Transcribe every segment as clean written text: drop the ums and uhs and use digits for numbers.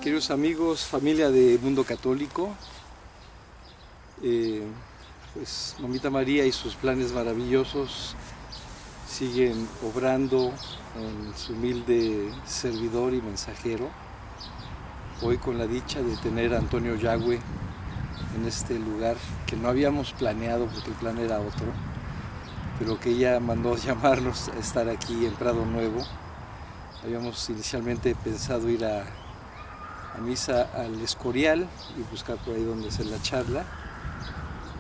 Queridos amigos, familia de Mundo Católico, pues Mamita María y sus planes maravillosos siguen obrando en su humilde servidor y mensajero. Hoy con la dicha de tener a Antonio Yagüe en este lugar que no habíamos planeado porque el plan era otro, pero que ella mandó llamarnos a estar aquí en Prado Nuevo. Habíamos inicialmente pensado ir a misa al Escorial y buscar por ahí donde hacer la charla,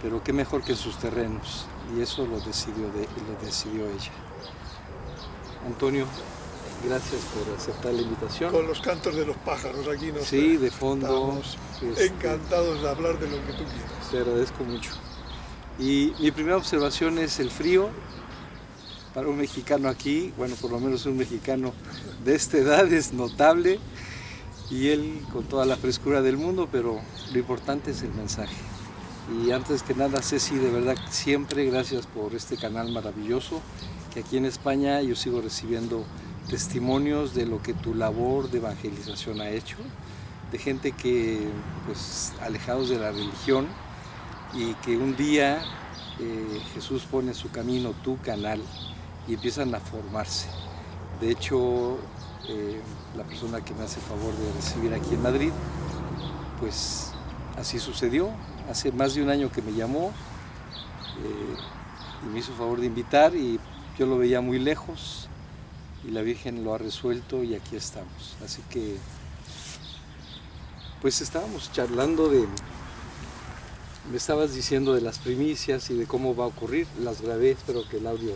pero qué mejor que en sus terrenos, y eso lo decidió ella. Antonio, gracias por aceptar la invitación. Con los cantos de los pájaros aquí nos sí, de fondo. Encantados de hablar de lo que tú quieras. Te agradezco mucho. Y mi primera observación es el frío. Para un mexicano aquí, bueno, por lo menos un mexicano de esta edad, es notable. Y él con toda la frescura del mundo, pero lo importante es el mensaje. Y antes que nada, Ceci, de verdad, siempre gracias por este canal maravilloso, que aquí en España yo sigo recibiendo testimonios de lo que tu labor de evangelización ha hecho, de gente que, pues, alejados de la religión, y que un día Jesús pone en su camino tu canal y empiezan a formarse. De hecho, la persona que me hace favor de recibir aquí en Madrid, pues así sucedió. Hace más de un año que me llamó y me hizo favor de invitar, y yo lo veía muy lejos y la Virgen lo ha resuelto y aquí estamos. Así que pues estábamos charlando me estabas diciendo de las primicias y de cómo va a ocurrir. Las grabé, espero que el audio,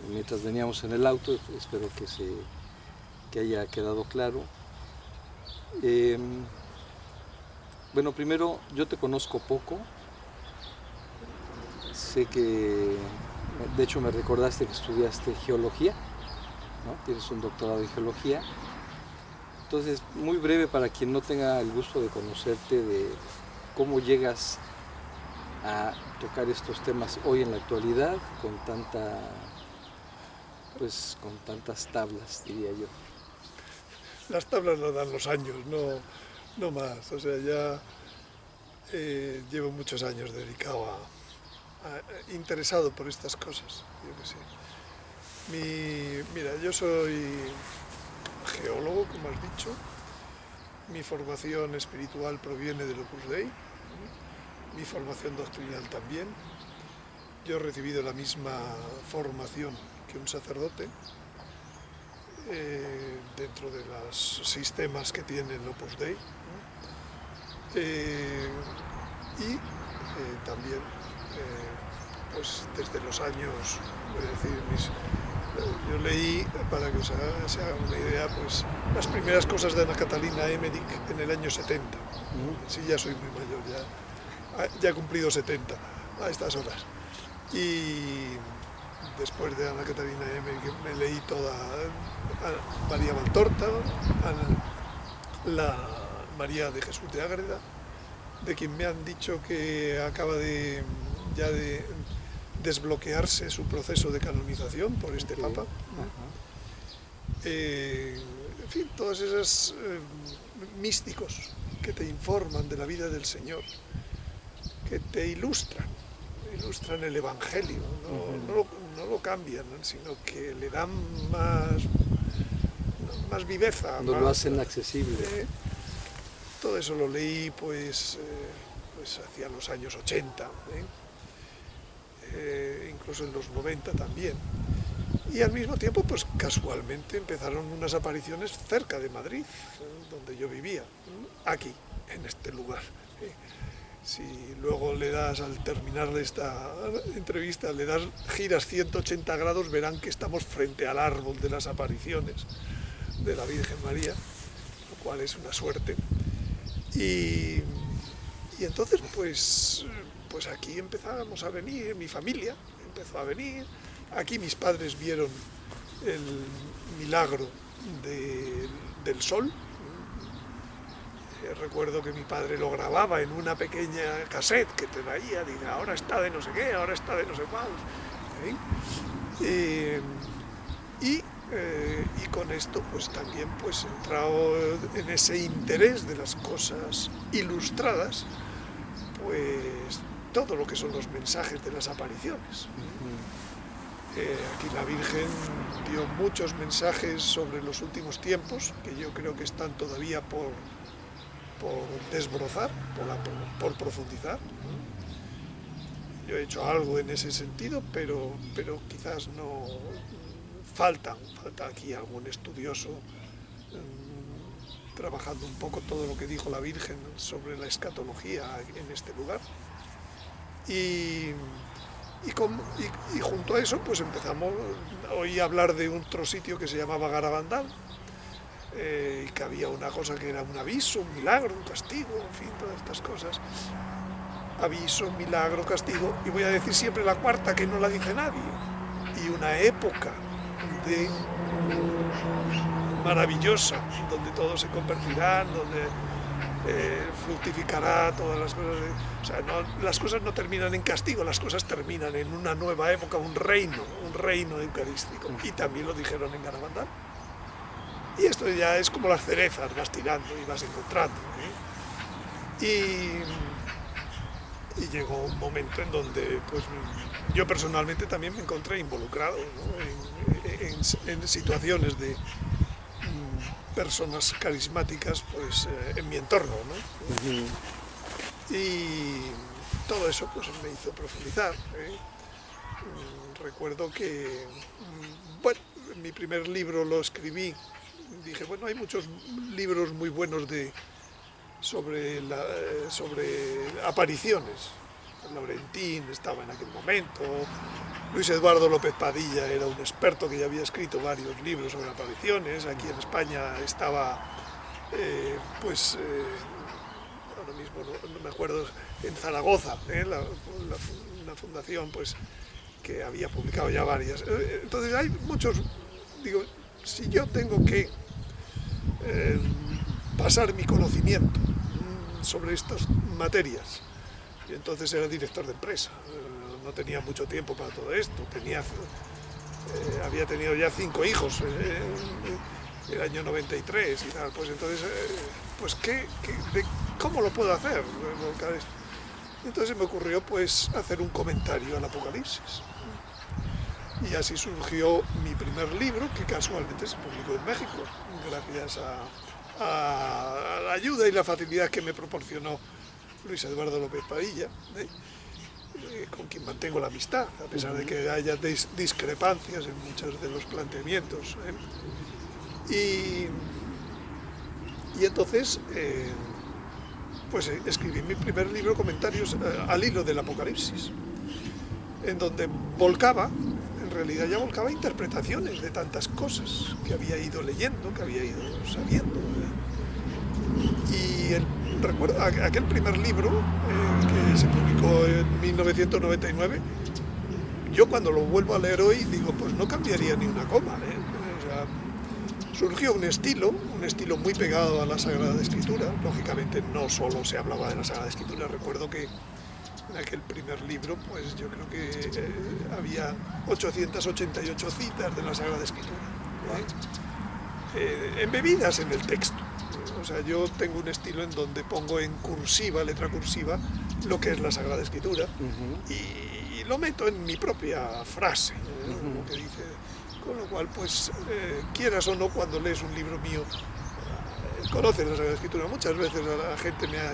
mientras veníamos en el auto, espero que haya quedado claro. Bueno, primero, yo te conozco poco. Sé que, de hecho, me recordaste que estudiaste geología, ¿no? Tienes un doctorado en geología. Entonces, muy breve para quien no tenga el gusto de conocerte, de cómo llegas a tocar estos temas hoy en la actualidad con tantas tablas, diría yo. Las tablas lo dan los años, no más. O sea, ya llevo muchos años dedicado interesado por estas cosas. Yo qué sé. Mira, yo soy geólogo, como has dicho. Mi formación espiritual proviene del Opus Dei. Mi formación doctrinal también. Yo he recibido la misma formación que un sacerdote dentro de los sistemas que tiene el Opus Dei, y también pues desde los años, voy a decir, yo leí, para que os se hagan una idea, pues las primeras cosas de Ana Catalina Emmerich en el año 70. Sí, ya soy muy mayor, ya he cumplido 70 a estas horas. Y después de Ana Catalina Emmerich me leí toda María Valtorta, la María de Jesús de Ágreda, de quien me han dicho que acaba de desbloquearse su proceso de canonización por este Papa. En fin, todos esos místicos que te informan de la vida del Señor, que te ilustran el Evangelio, no lo cambian, sino que le dan más viveza. Lo hacen accesible. Todo eso lo leí pues hacia los años 80, incluso en los 90 también. Y al mismo tiempo, pues casualmente empezaron unas apariciones cerca de Madrid, donde yo vivía, aquí, en este lugar. Si luego le das, al terminar de esta entrevista, giras 180 grados, verán que estamos frente al árbol de las apariciones de la Virgen María, lo cual es una suerte. Y entonces, pues aquí empezábamos a venir, mi familia empezó a venir, aquí mis padres vieron el milagro del sol. Recuerdo que mi padre lo grababa en una pequeña cassette que te traía, dice, ahora está de no sé qué, ahora está de no sé cuál. Y Y con esto pues también pues he entrado en ese interés de las cosas ilustradas, pues todo lo que son los mensajes de las apariciones. Aquí la Virgen dio muchos mensajes sobre los últimos tiempos, que yo creo que están todavía por desbrozar, por profundizar. Yo he hecho algo en ese sentido, pero quizás no falta aquí algún estudioso trabajando un poco todo lo que dijo la Virgen sobre la escatología en este lugar. Y junto a eso pues empezamos, oí hablar de otro sitio que se llamaba Garabandal, y que había una cosa que era un aviso, un milagro, un castigo, en fin, todas estas cosas. Aviso, milagro, castigo, y voy a decir siempre la cuarta, que no la dice nadie, y una época maravillosa, donde todos se convertirán, donde fructificará todas las cosas. O sea, las cosas no terminan en castigo, las cosas terminan en una nueva época, un reino eucarístico. Y también lo dijeron en Garabandal. Y esto ya es como las cerezas, vas tirando y vas encontrando. Y llegó un momento en donde pues, yo personalmente también me encontré involucrado, ¿no? en situaciones de personas carismáticas pues, en mi entorno, ¿no? Y todo eso pues, me hizo profundizar. Recuerdo que, bueno, mi primer libro lo escribí, dije, bueno, hay muchos libros muy buenos sobre apariciones. Laurentín estaba en aquel momento, Luis Eduardo López Padilla era un experto que ya había escrito varios libros sobre apariciones. Aquí en España estaba, ahora mismo no me acuerdo, en Zaragoza, una fundación pues, que había publicado ya varias. Entonces hay muchos, digo, si yo tengo que pasar mi conocimiento sobre estas materias, y entonces era director de empresa, no tenía mucho tiempo para todo esto, había tenido ya 5 hijos en el año 93 y tal, pues entonces, pues ¿cómo lo puedo hacer? Entonces me ocurrió pues hacer un comentario al Apocalipsis. Y así surgió mi primer libro, que casualmente se publicó en México, gracias a la ayuda y la facilidad que me proporcionó Luis Eduardo López Padilla, con quien mantengo la amistad, a pesar de que haya discrepancias en muchos de los planteamientos. Y entonces, pues escribí mi primer libro, Comentarios al hilo del Apocalipsis, en donde en realidad ya volcaba interpretaciones de tantas cosas que había ido leyendo, que había ido sabiendo. Y recuerdo aquel primer libro que se publicó en 1999, yo cuando lo vuelvo a leer hoy digo, pues no cambiaría ni una coma. O sea, surgió un estilo muy pegado a la Sagrada Escritura. Lógicamente no solo se hablaba de la Sagrada Escritura, recuerdo que en aquel primer libro, pues yo creo que había 888 citas de la Sagrada Escritura, embebidas en el texto. O sea, yo tengo un estilo en donde pongo en cursiva, letra cursiva, lo que es la Sagrada Escritura, y lo meto en mi propia frase, lo que dice. Con lo cual, pues, quieras o no, cuando lees un libro mío, conoces la Sagrada Escritura. Muchas veces la gente me ha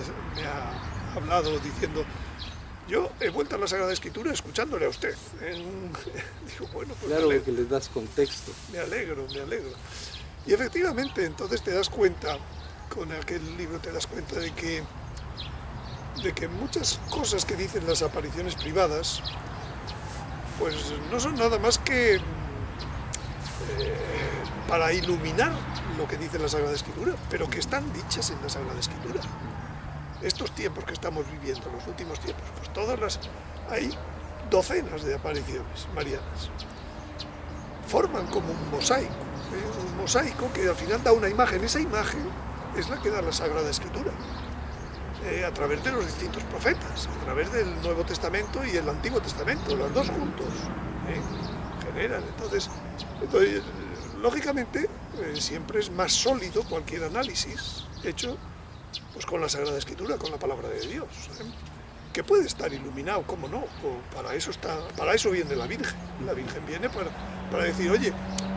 hablado diciendo, yo he vuelto a la Sagrada Escritura escuchándole a usted. Digo, bueno, pues claro, porque le das contexto. Me alegro. Y efectivamente, entonces te das cuenta, con aquel libro te das cuenta de que muchas cosas que dicen las apariciones privadas, pues no son nada más que para iluminar lo que dice la Sagrada Escritura, pero que están dichas en la Sagrada Escritura. Estos tiempos que estamos viviendo, los últimos tiempos, pues hay docenas de apariciones marianas. Forman como un mosaico que al final da una imagen. Esa imagen es la que da la Sagrada Escritura, a través de los distintos profetas, a través del Nuevo Testamento y el Antiguo Testamento, los dos juntos, generan. Entonces lógicamente, siempre es más sólido cualquier análisis hecho pues, con la Sagrada Escritura, con la palabra de Dios, que puede estar iluminado, cómo no, para eso viene la Virgen. La Virgen viene para decir, oye,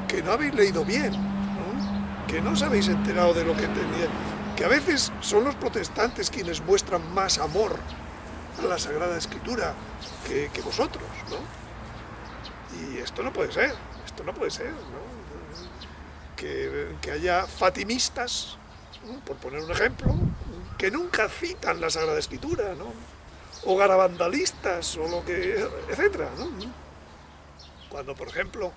que no habéis leído bien, ¿no? Que no os habéis enterado de lo que entendía, que a veces son los protestantes quienes muestran más amor a la Sagrada Escritura que vosotros, ¿no? Y esto no puede ser, ¿no? Que haya fatimistas, ¿no? Por poner un ejemplo, que nunca citan la Sagrada Escritura, ¿no? O garabandalistas, o lo que, etcétera, ¿no? Cuando, por ejemplo,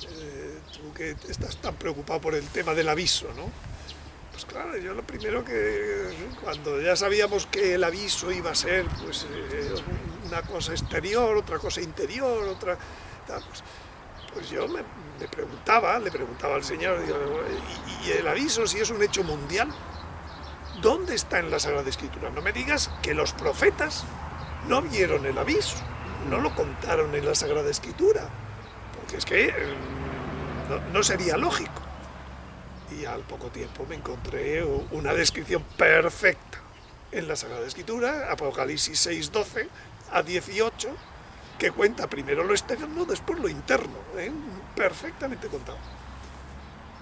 tú que estás tan preocupado por el tema del aviso, ¿no? Pues claro, yo lo primero que, cuando ya sabíamos que el aviso iba a ser, pues, una cosa exterior, otra cosa interior, otra, pues yo le preguntaba al Señor, digo, ¿y el aviso, si es un hecho mundial, dónde está en la Sagrada Escritura? No me digas que los profetas no vieron el aviso, no lo contaron en la Sagrada Escritura, porque es que no sería lógico. Y al poco tiempo me encontré una descripción perfecta en la Sagrada Escritura, Apocalipsis 6:12 a 18, que cuenta primero lo externo, después lo interno, perfectamente contado.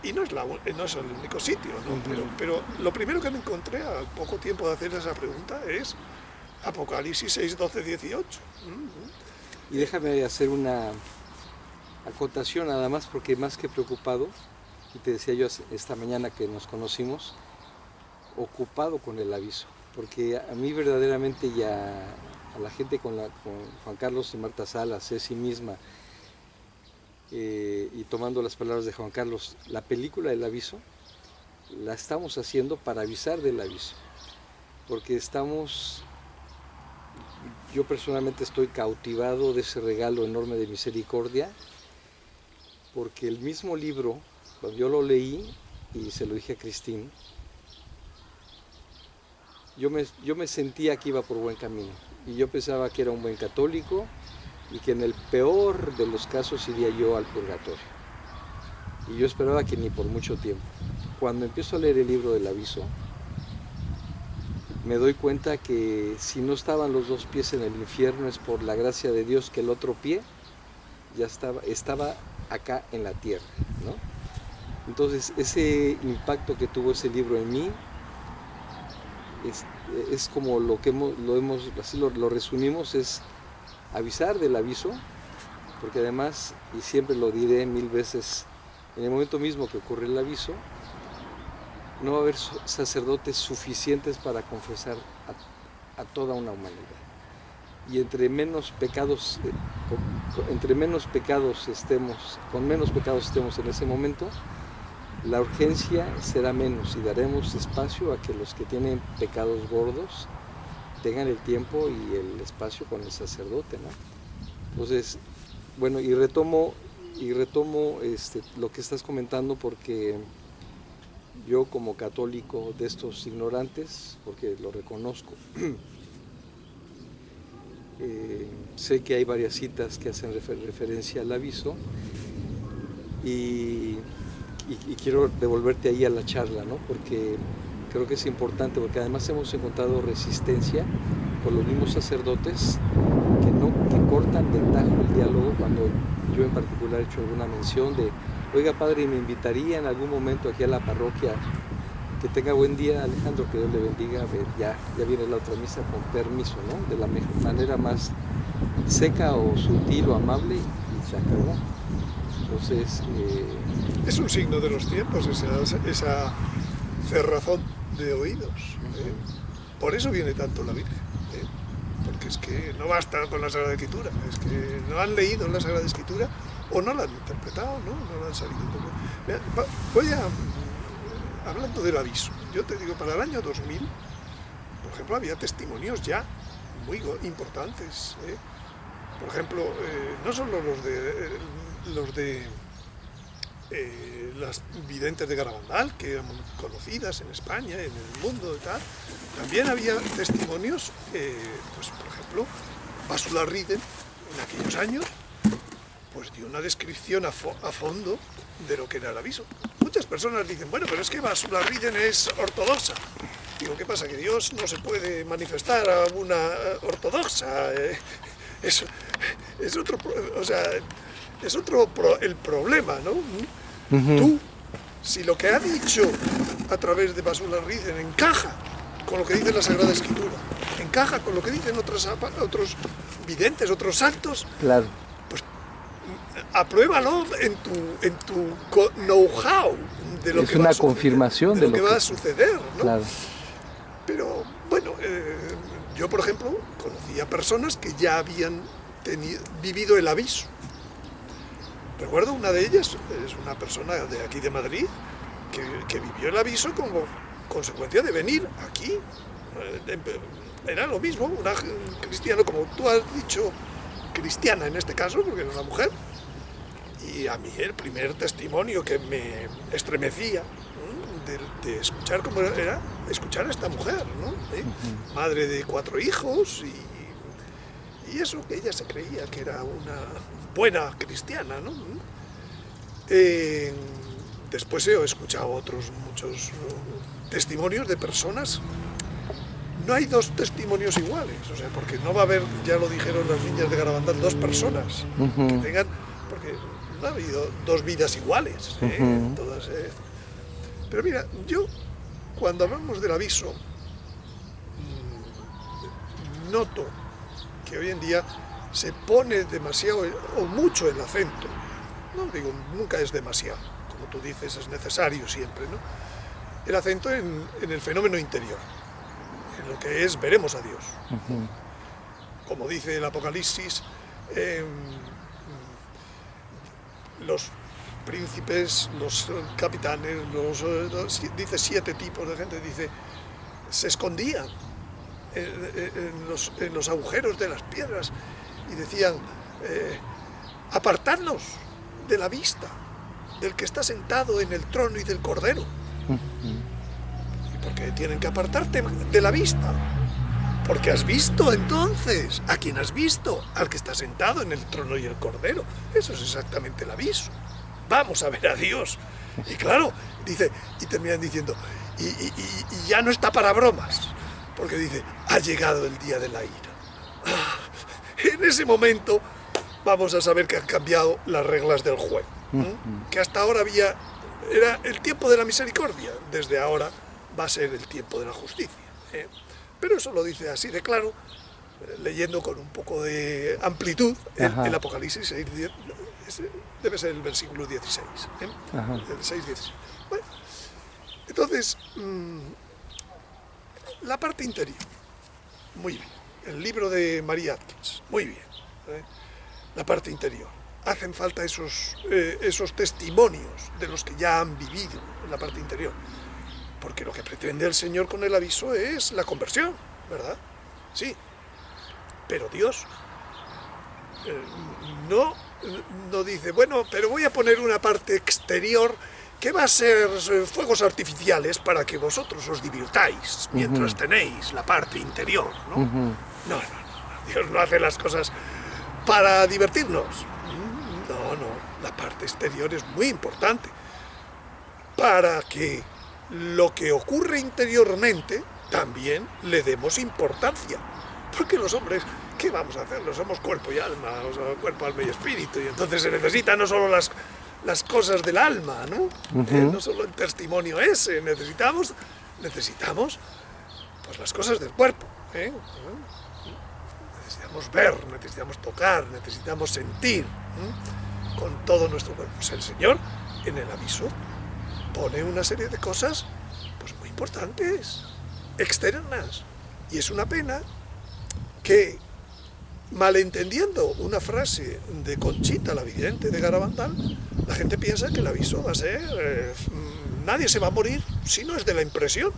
Y no es el único sitio, ¿no? Pero lo primero que me encontré al poco tiempo de hacer esa pregunta es Apocalipsis 6:12, 18. Y déjame hacer una acotación nada más, porque más que preocupado, y te decía yo esta mañana que nos conocimos, ocupado con el aviso, porque a mí verdaderamente ya a la gente con Juan Carlos y Marta Salas, Ceci misma, y tomando las palabras de Juan Carlos, la película del aviso la estamos haciendo para avisar del aviso, porque yo personalmente estoy cautivado de ese regalo enorme de misericordia, porque el mismo libro, cuando yo lo leí y se lo dije a Cristín, yo me sentía que iba por buen camino, y yo pensaba que era un buen católico y que en el peor de los casos iría yo al purgatorio, y yo esperaba que ni por mucho tiempo. Cuando empiezo a leer el libro del aviso, me doy cuenta que si no estaban los dos pies en el infierno es por la gracia de Dios que el otro pie ya estaba acá en la tierra, ¿no? Entonces ese impacto que tuvo ese libro en mí es como lo resumimos, es avisar del aviso, porque además, y siempre lo diré 1000 veces, en el momento mismo que ocurre el aviso, no va a haber sacerdotes suficientes para confesar a toda una humanidad. Y con menos pecados estemos en ese momento, la urgencia será menos y daremos espacio a que los que tienen pecados gordos tengan el tiempo y el espacio con el sacerdote, ¿no? Entonces, bueno, y retomo lo que estás comentando, porque yo como católico de estos ignorantes, porque lo reconozco, sé que hay varias citas que hacen referencia al aviso, y quiero devolverte ahí a la charla, ¿no? Porque creo que es importante, porque además hemos encontrado resistencia con los mismos sacerdotes que cortan de tajo el diálogo, cuando yo en particular he hecho alguna mención de, oiga padre, me invitaría en algún momento aquí a la parroquia, que tenga buen día Alejandro, que Dios le bendiga, a ver, ya viene la otra misa, con permiso, ¿no? De la manera más seca o sutil o amable, y se acabó. Entonces, es un signo de los tiempos, esa cerrazón de oídos. Por eso viene tanto la Virgen, porque es que no basta con la Sagrada Escritura, es que no han leído la Sagrada Escritura o no la han interpretado, no la han sabido interpretar. Hablando del aviso, yo te digo, para el año 2000, por ejemplo, había testimonios ya muy importantes. Por ejemplo, no solo los de las videntes de Garabandal, que eran conocidas en España, en el mundo y tal, también había testimonios, pues por ejemplo, Básula Riden, en aquellos años, pues dio una descripción a fondo de lo que era el aviso. Muchas personas dicen, bueno, pero es que Basula Riden es ortodoxa. Digo, ¿qué pasa? Que Dios no se puede manifestar a una ortodoxa. Es otro, o sea, es otro el problema, ¿no? Tú, si lo que ha dicho a través de Basula Riden encaja con lo que dice la Sagrada Escritura, encaja con lo que dicen otros videntes, otros santos, Claro. pues apruébalo en tu know-how de lo Es que una va a suceder, confirmación de lo que va a suceder, ¿no? Claro. Pero bueno, yo por ejemplo conocí a personas que ya habían vivido el aviso. Recuerdo una de ellas, es una persona de aquí de Madrid, que vivió el aviso como consecuencia de venir aquí. Era lo mismo, una cristiana, como tú has dicho, cristiana en este caso, porque era una mujer. Y a mí el primer testimonio que me estremecía, ¿no? de escuchar cómo era escuchar a esta mujer, ¿no? Madre de 4 hijos y eso, que ella se creía que era una buena cristiana, ¿no? Después he escuchado otros muchos testimonios de personas. No hay 2 testimonios iguales, o sea, porque no va a haber, ya lo dijeron las niñas de Garabandal, 2 personas que tengan, porque no ha habido 2 vidas iguales, todas, Pero mira, yo cuando hablamos del aviso, noto que hoy en día se pone demasiado o mucho el acento. No digo, nunca es demasiado, como tú dices, es necesario siempre, ¿no? El acento en el fenómeno interior, en lo que es veremos a Dios. Como dice el Apocalipsis, los príncipes, los capitanes, dice 7 tipos de gente, dice, se escondían en los agujeros de las piedras y decían, apartadnos de la vista del que está sentado en el trono y del Cordero. ¿Y por qué tienen que apartarte de la vista? Porque has visto entonces, ¿a quién has visto? Al que está sentado en el trono y el Cordero. Eso es exactamente el aviso. Vamos a ver a Dios. Y claro, dice, y terminan diciendo, y ya no está para bromas, porque dice, ha llegado el día de la ira. En ese momento vamos a saber que han cambiado las reglas del juego. Que hasta ahora era el tiempo de la misericordia, desde ahora va a ser el tiempo de la justicia. Pero eso lo dice así de claro, leyendo con un poco de amplitud el Apocalipsis 6, debe ser el versículo 16, el 6:16. Bueno, entonces, la parte interior, muy bien. El libro de María Atkins, muy bien. La parte interior. Hacen falta esos testimonios de los que ya han vivido en la parte interior. Porque lo que pretende el Señor con el aviso es la conversión, ¿verdad? Sí. Pero Dios no dice, bueno, pero voy a poner una parte exterior que va a ser fuegos artificiales para que vosotros os divirtáis mientras tenéis la parte interior, ¿no? No, Dios no hace las cosas para divertirnos. No, la parte exterior es muy importante para que lo que ocurre interiormente también le demos importancia. Porque los hombres, ¿qué vamos a hacer? No somos cuerpo y alma, o sea, cuerpo, alma y espíritu, y entonces se necesitan no solo las cosas del alma, ¿no? No solo el testimonio ese, necesitamos pues las cosas del cuerpo, Necesitamos ver, necesitamos tocar, necesitamos sentir con todo nuestro cuerpo. Pues el Señor, en el aviso, pone una serie de cosas pues muy importantes, externas. Y es una pena que, malentendiendo una frase de Conchita, la vidente de Garabandal, la gente piensa que el aviso va a ser nadie se va a morir si no es de la impresión.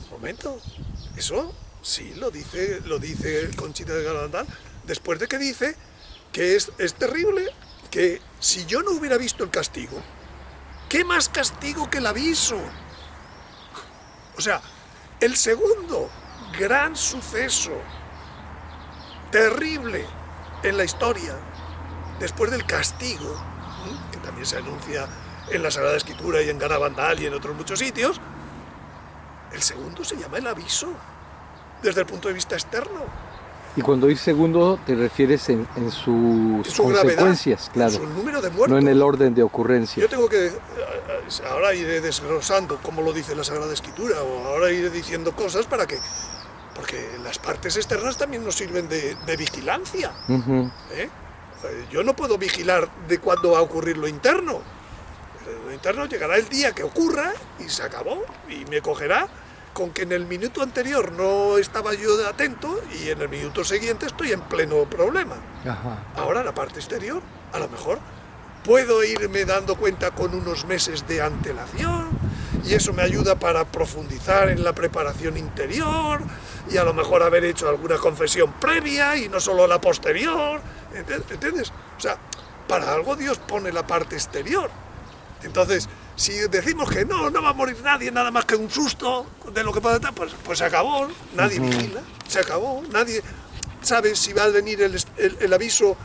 Un momento, eso sí lo dice Conchita de Garabandal, después de que dice que es terrible, que si yo no hubiera visto el castigo, ¿qué más castigo que el aviso? O sea, el segundo gran suceso terrible en la historia después del castigo, que también se anuncia en la Sagrada Escritura y en Garabandal y en otros muchos sitios, el segundo se llama el aviso, desde el punto de vista externo. Y cuando dices segundo, te refieres en sus consecuencias, gravedad, claro. En su número de muertos. No en el orden de ocurrencia. Yo tengo que, ahora iré desglosando como lo dice la Sagrada Escritura, o ahora iré diciendo cosas para que, porque las partes externas también nos sirven de vigilancia. Yo no puedo vigilar de cuándo va a ocurrir lo interno. Lo interno llegará el día que ocurra y se acabó, y me cogerá con que en el minuto anterior no estaba yo atento y en el minuto siguiente estoy en pleno problema. Ajá. Ahora la parte exterior, a lo mejor puedo irme dando cuenta con unos meses de antelación y eso me ayuda para profundizar en la preparación interior y a lo mejor haber hecho alguna confesión previa y no solo la posterior, ¿entiendes? O sea, para algo Dios pone la parte exterior. Entonces, si decimos que no va a morir nadie, nada más que un susto de lo que pueda estar, pues se acabó, nadie vigila, se acabó, nadie sabe si va a venir el aviso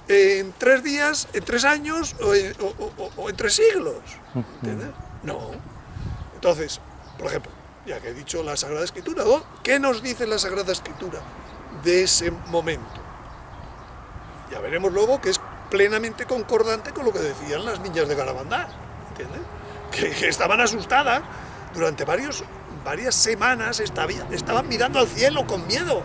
en 3 días, en 3 años o en 3 siglos. ¿Entiendes? No. Entonces, por ejemplo, ya que he dicho la Sagrada Escritura, ¿qué nos dice la Sagrada Escritura de ese momento? Ya veremos luego que es plenamente concordante con lo que decían las niñas de Garabandal, ¿entiendes? Que estaban asustadas durante varias semanas, estaban mirando al cielo con miedo,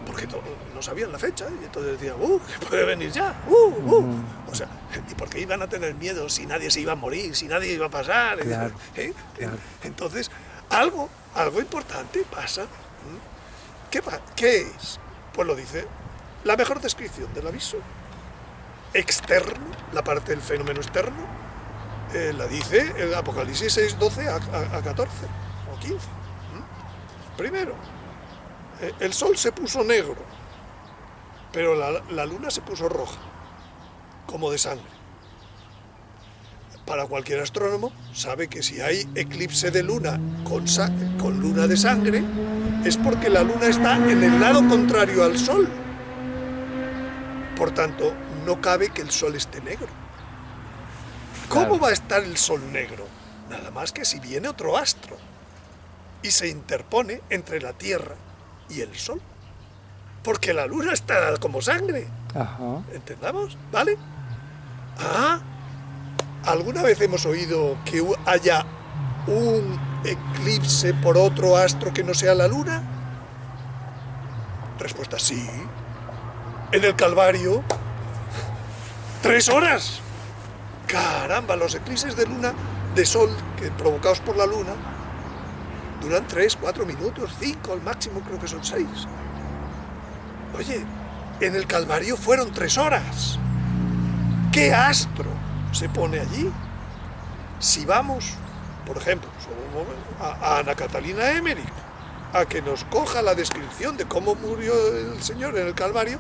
porque no sabían la fecha, y entonces decían, que puede venir ya, O sea, ¿y por qué iban a tener miedo si nadie se iba a morir, si nadie iba a pasar? Claro, claro. Entonces, algo importante pasa. ¿Qué es? Pues lo dice la mejor descripción del aviso. Externo, la parte del fenómeno externo, la dice el Apocalipsis 6, 12 a 14 o 15. Primero, el sol se puso negro, pero la luna se puso roja, como de sangre. Para cualquier astrónomo sabe que si hay eclipse de luna con luna de sangre, es porque la luna está en el lado contrario al sol. Por tanto, no cabe que el sol esté negro. ¿Cómo va a estar el sol negro? Nada más que si viene otro astro y se interpone entre la Tierra y el sol. Porque la luna está como sangre. Ajá. ¿Entendamos? ¿Vale? ¿Alguna vez hemos oído que haya un eclipse por otro astro que no sea la luna? Respuesta: sí. En el Calvario, 3 horas. Caramba, los eclipses de luna, de sol, provocados por la luna, duran 3, 4 minutos, 5, al máximo creo que son 6. Oye, en el Calvario fueron 3 horas. ¿Qué astro se pone allí? Si vamos, por ejemplo, a Ana Catalina Emmerich, a que nos coja la descripción de cómo murió el Señor en el Calvario,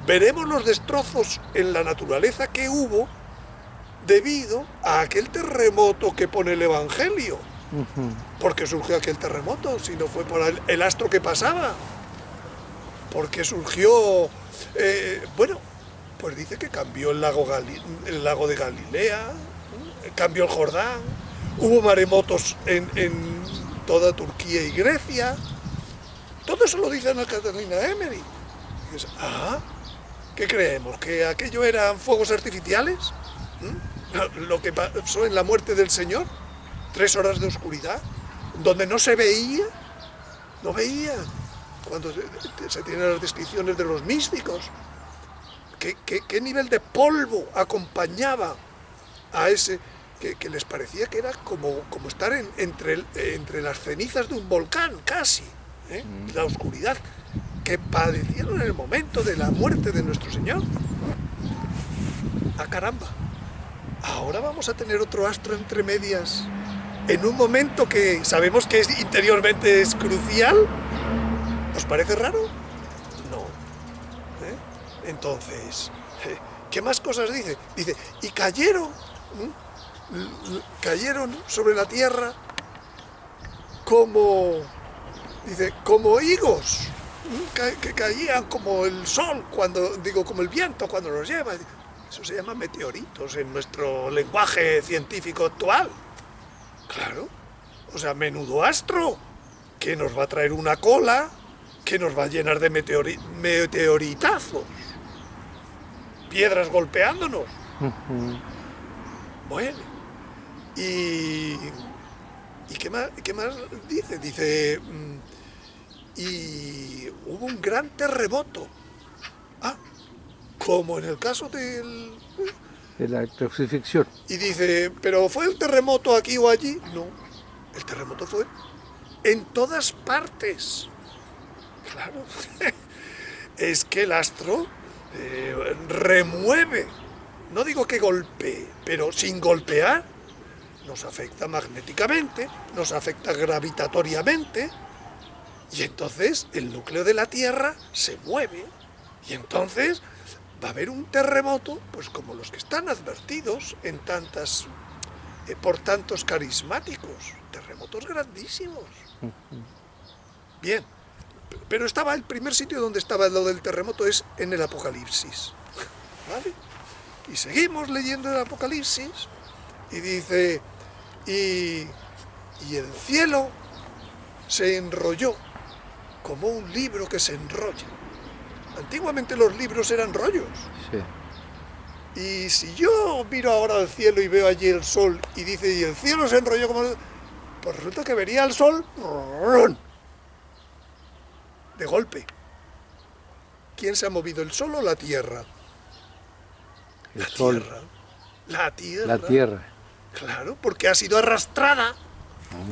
veremos los destrozos en la naturaleza que hubo debido a aquel terremoto que pone el Evangelio. ¿Por qué surgió aquel terremoto si no fue por el astro que pasaba? ¿Por qué surgió? Pues dice que cambió el lago de Galilea, cambió el Jordán, hubo maremotos en toda Turquía y Grecia. Todo eso lo dice Ana Catalina Emmerich. Y dices, ¿qué creemos? ¿Que aquello eran fuegos artificiales? Lo que pasó en la muerte del Señor, 3 horas de oscuridad, donde no se veía, cuando se tienen las descripciones de los místicos, ¿qué nivel de polvo acompañaba a ese, que les parecía que era como estar entre las cenizas de un volcán, casi, la oscuridad que padecieron en el momento de la muerte de nuestro Señor? Caramba, ahora vamos a tener otro astro entre medias, en un momento que sabemos que interiormente es crucial. ¿Os parece raro? No. Entonces, ¿qué más cosas dice? Dice, y cayeron sobre la tierra como higos, que caían como el sol, como el viento cuando los lleva. Eso se llama meteoritos en nuestro lenguaje científico actual. Claro. O sea, menudo astro, que nos va a traer una cola, que nos va a llenar de meteoritazos. Piedras golpeándonos. Bueno. ¿Y qué más dice? Dice, y hubo un gran terremoto. Ah, como en el caso de la crucifixión. Y dice, ¿pero fue el terremoto aquí o allí? No, el terremoto fue en todas partes. Claro, es que el astro remueve, no digo que golpee, pero sin golpear, nos afecta magnéticamente, nos afecta gravitatoriamente, y entonces el núcleo de la Tierra se mueve, y entonces va a haber un terremoto, pues como los que están advertidos en por tantos carismáticos, terremotos grandísimos. Bien, pero el primer sitio donde estaba lo del terremoto es en el Apocalipsis, ¿vale? Y seguimos leyendo el Apocalipsis, y dice, y el cielo se enrolló como un libro que se enrolla. Antiguamente los libros eran rollos. Sí. Y si yo miro ahora al cielo y veo allí el sol y dice, y el cielo se enrolló como... Pues resulta que vería el sol de golpe. ¿Quién se ha movido, el sol o la tierra? El sol. La tierra. La tierra. Claro, porque ha sido arrastrada,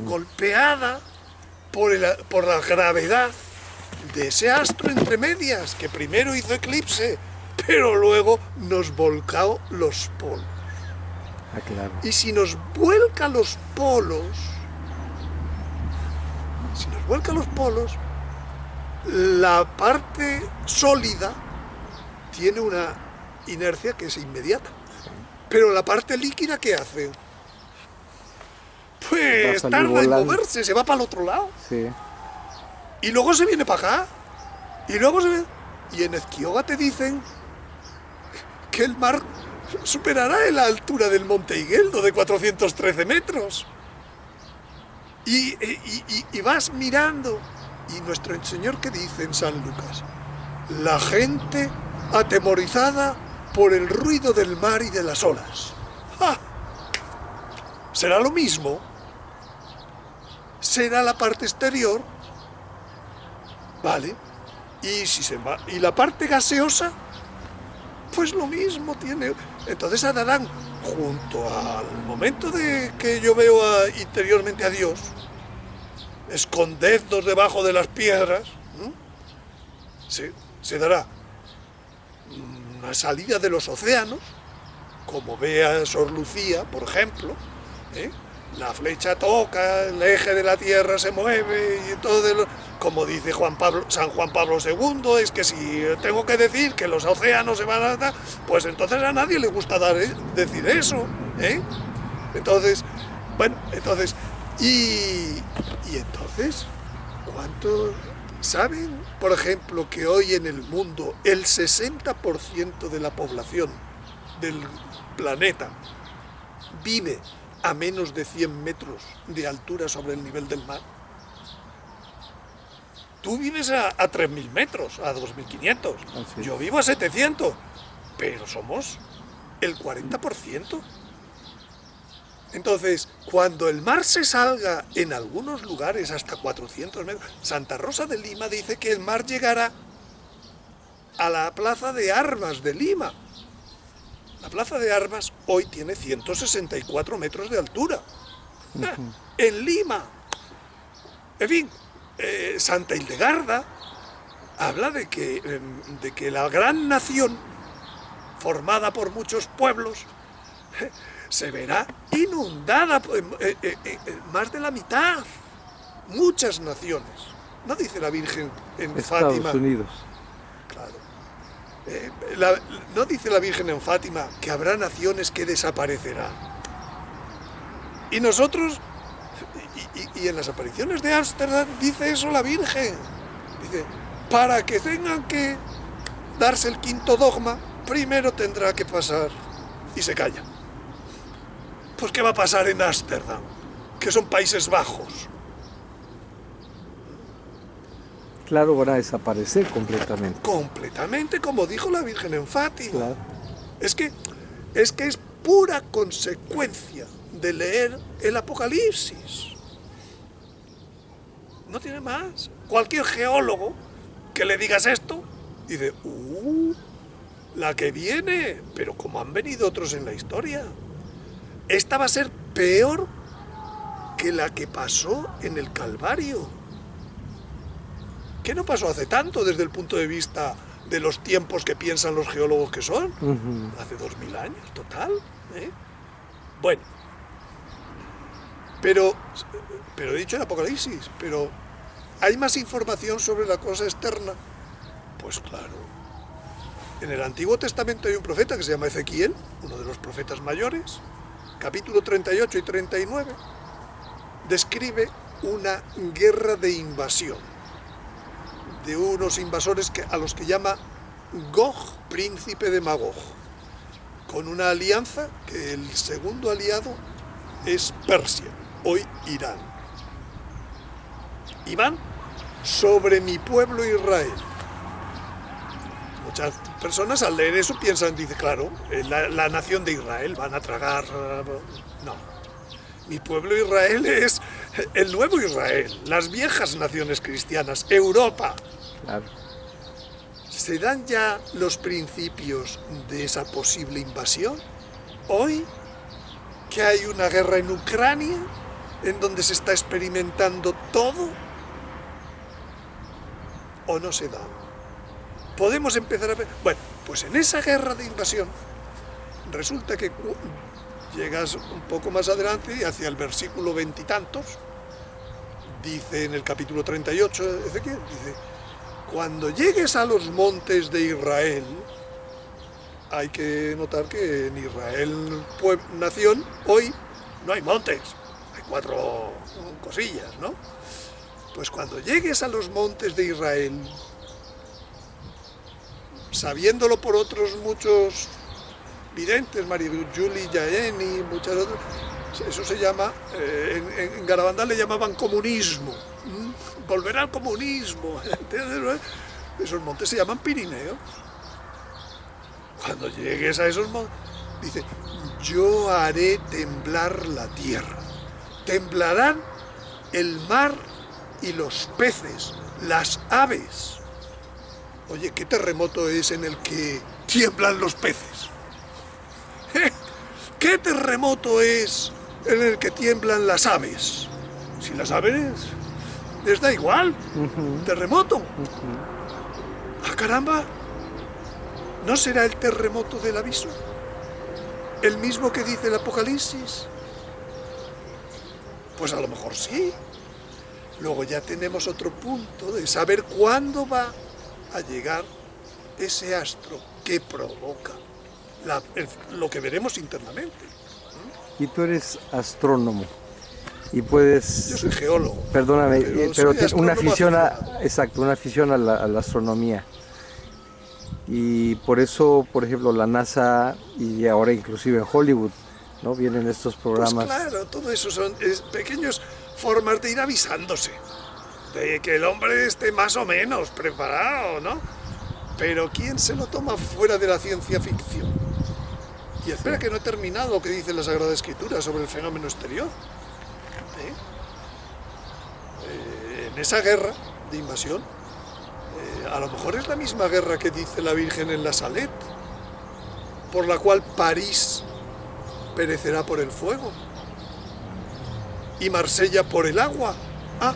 golpeada por la gravedad de ese astro entre medias, que primero hizo eclipse, pero luego nos volcó los polos. Ah, claro. Y si nos vuelca los polos, la parte sólida tiene una inercia que es inmediata. Pero la parte líquida, ¿qué hace? Pues tarda en moverse, se va para el otro lado. Sí. Y luego se viene para acá. Y en Ezquioga te dicen que el mar superará la altura del Monte Igueldo de 413 metros. Y vas mirando. Y nuestro Señor, ¿qué dice en San Lucas? La gente atemorizada por el ruido del mar y de las olas. ¡Ja! ¿Será lo mismo? ¿Será la parte exterior? Vale. ¿Y la parte gaseosa? Pues lo mismo tiene. Entonces Adán, junto al momento de que yo veo interiormente a Dios, escondednos debajo de las piedras, se dará una salida de los océanos, como ve a Sor Lucía, por ejemplo, la flecha toca, el eje de la Tierra se mueve, y todo, como dice San Juan Pablo II, es que si tengo que decir que los océanos se van a dar, pues entonces a nadie le gusta decir eso, Entonces, y entonces, ¿cuántos saben, por ejemplo, que hoy en el mundo el 60% de la población del planeta vive a menos de 100 metros de altura sobre el nivel del mar? Tú vives a 3.000 metros, a 2.500. Yo vivo a 700, pero somos el 40%. Entonces, cuando el mar se salga en algunos lugares hasta 400 metros, Santa Rosa de Lima dice que el mar llegará a la Plaza de Armas de Lima. La Plaza de Armas hoy tiene 164 metros de altura. En Lima. En fin, Santa Hildegarda habla de que la gran nación, formada por muchos pueblos, se verá inundada, más de la mitad, muchas naciones. ¿No dice la Virgen en Estados Fátima? Unidos. Claro. ¿No dice la Virgen en Fátima que habrá naciones que desaparecerán? Y nosotros, y en las apariciones de Ámsterdam dice eso la Virgen. Dice, para que tengan que darse el quinto dogma, primero tendrá que pasar, y se calla. Pues ¿qué va a pasar en Ámsterdam? Que son Países Bajos. Claro, van a desaparecer completamente. Completamente, como dijo la Virgen en Fátima. Claro. Es que es pura consecuencia de leer el Apocalipsis. No tiene más. Cualquier geólogo que le digas esto, dice, la que viene, pero como han venido otros en la historia. Esta va a ser peor que la que pasó en el Calvario. ¿Qué no pasó hace tanto desde el punto de vista de los tiempos que piensan los geólogos que son? Hace 2000 años, total. Bueno, pero he dicho el Apocalipsis, pero ¿hay más información sobre la cosa externa? Pues claro. En el Antiguo Testamento hay un profeta que se llama Ezequiel, uno de los profetas mayores, capítulo 38 y 39, describe una guerra de invasión de unos invasores a los que llama Gog, príncipe de Magog, con una alianza que el segundo aliado es Persia, hoy Irán. Y van sobre mi pueblo Israel. Muchas personas al leer eso piensan, dice, claro, la nación de Israel, van a tragar... No. Mi pueblo Israel es el nuevo Israel, las viejas naciones cristianas, Europa. Claro. ¿Se dan ya los principios de esa posible invasión? Hoy, que hay una guerra en Ucrania, en donde se está experimentando todo, ¿o no se da? Podemos empezar a ver... Bueno, pues en esa guerra de invasión, resulta que llegas un poco más adelante, hacia el versículo 20 y tantos, dice en el capítulo 38 de Ezequiel, dice, cuando llegues a los montes de Israel, hay que notar que en Israel, nación, hoy no hay montes, hay 4 cosillas, ¿no? Pues cuando llegues a los montes de Israel, sabiéndolo por otros muchos videntes, María Juli Jaén y muchas otras, eso se llama, en Garabandal le llamaban comunismo, volverá al comunismo, ¿entiendes? Esos montes se llaman Pirineos. Cuando llegues a esos montes, dice, yo haré temblar la tierra, temblarán el mar y los peces, las aves. Oye, ¿qué terremoto es en el que tiemblan los peces? ¿Qué terremoto es en el que tiemblan las aves? Si las aves les da igual, terremoto. ¡Ah, caramba! ¿No será el terremoto del aviso? ¿El mismo que dice el Apocalipsis? Pues a lo mejor sí. Luego ya tenemos otro punto de saber cuándo va a llegar ese astro que provoca lo que veremos internamente. Y tú eres astrónomo y puedes... Yo soy geólogo. Perdóname, pero tienes una afición una afición a la astronomía. Y por eso, por ejemplo, la NASA y ahora inclusive en Hollywood, ¿no? Vienen estos programas. Pues claro, todo eso son pequeñas formas de ir avisándose, de que el hombre esté más o menos preparado, ¿no? Pero ¿quién se lo toma fuera de la ciencia ficción? Y espera, que no he terminado lo que dice la Sagrada Escritura sobre el fenómeno exterior. En esa guerra de invasión, a lo mejor es la misma guerra que dice la Virgen en la Salet, por la cual París perecerá por el fuego y Marsella por el agua. Ah,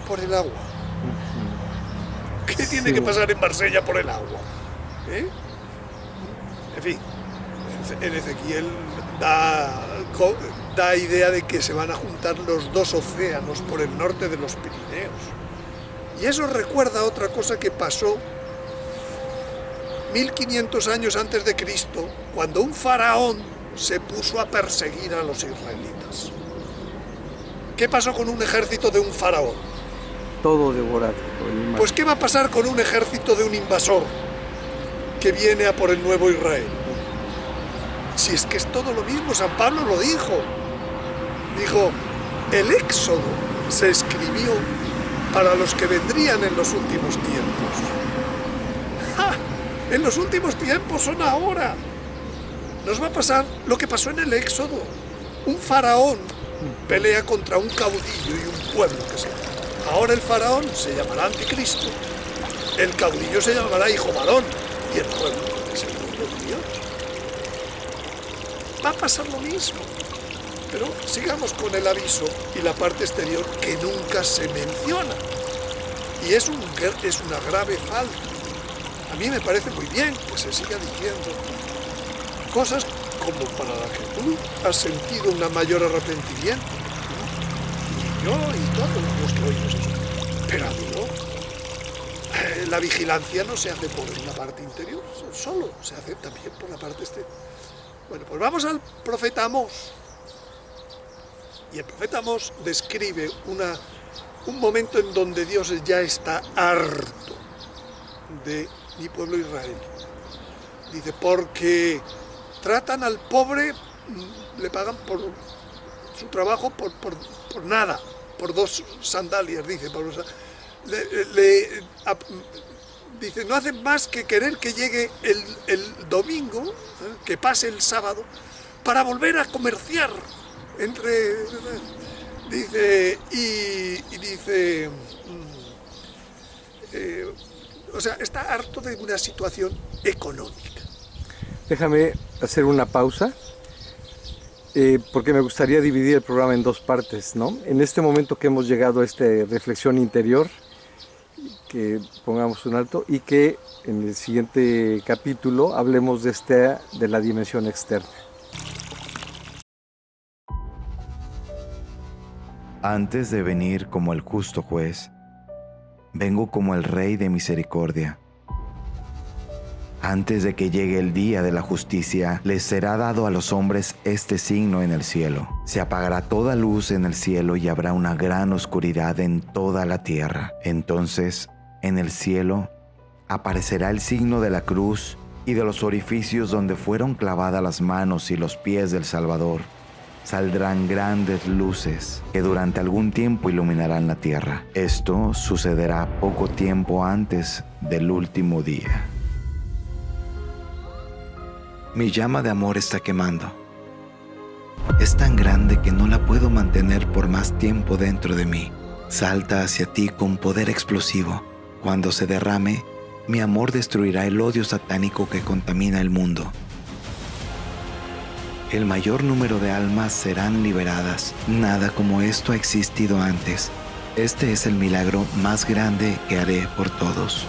por el agua. ¿Qué tiene que pasar en Marsella por el agua? En fin, en Ezequiel da idea de que se van a juntar los 2 océanos por el norte de los Pirineos. Y eso recuerda otra cosa que pasó 1500 años antes de Cristo, cuando un faraón se puso a perseguir a los israelitas. ¿Qué pasó con un ejército de un faraón? Todo devorado. Pues ¿qué va a pasar con un ejército de un invasor que viene a por el nuevo Israel. Si es que es todo lo mismo, San Pablo lo dijo. Dijo, el Éxodo se escribió para los que vendrían en los últimos tiempos. ¡Ja! En los últimos tiempos son ahora. Nos va a pasar lo que pasó en el Éxodo. Un faraón pelea contra un caudillo y un pueblo que se llama. Ahora el faraón se llamará Anticristo, el caudillo se llamará Hijo Varón y el pueblo es el pueblo de Dios. Va a pasar lo mismo, pero sigamos con el aviso y la parte exterior que nunca se menciona. Y es una grave falta. A mí me parece muy bien que se siga diciendo cosas como para la que tú has sentido un mayor arrepentimiento. Y yo y todos los que oímos eso. Pero amigo, la vigilancia no se hace por la parte interior, solo se hace también por la parte exterior. Bueno, pues vamos al profeta Amós. Y el profeta Amós describe un momento en donde Dios ya está harto de mi pueblo Israel. Dice, porque tratan al pobre, le pagan por su trabajo por nada, por 2 sandalias, dice. Dice, no hacen más que querer que llegue el domingo, que pase el sábado, para volver a comerciar dice, y dice, o sea, está harto de una situación económica. Déjame hacer una pausa, porque me gustaría dividir el programa en 2 partes, ¿no? En este momento que hemos llegado a esta reflexión interior, que pongamos un alto y que en el siguiente capítulo hablemos de la dimensión externa. Antes de venir como el justo juez, vengo como el Rey de misericordia. Antes de que llegue el día de la justicia, les será dado a los hombres este signo en el cielo. Se apagará toda luz en el cielo y habrá una gran oscuridad en toda la tierra. Entonces, en el cielo, aparecerá el signo de la cruz y de los orificios donde fueron clavadas las manos y los pies del Salvador. Saldrán grandes luces que durante algún tiempo iluminarán la tierra. Esto sucederá poco tiempo antes del último día. Mi llama de amor está quemando. Es tan grande que no la puedo mantener por más tiempo dentro de mí. Salta hacia ti con poder explosivo. Cuando se derrame, mi amor destruirá el odio satánico que contamina el mundo. El mayor número de almas serán liberadas. Nada como esto ha existido antes. Este es el milagro más grande que haré por todos.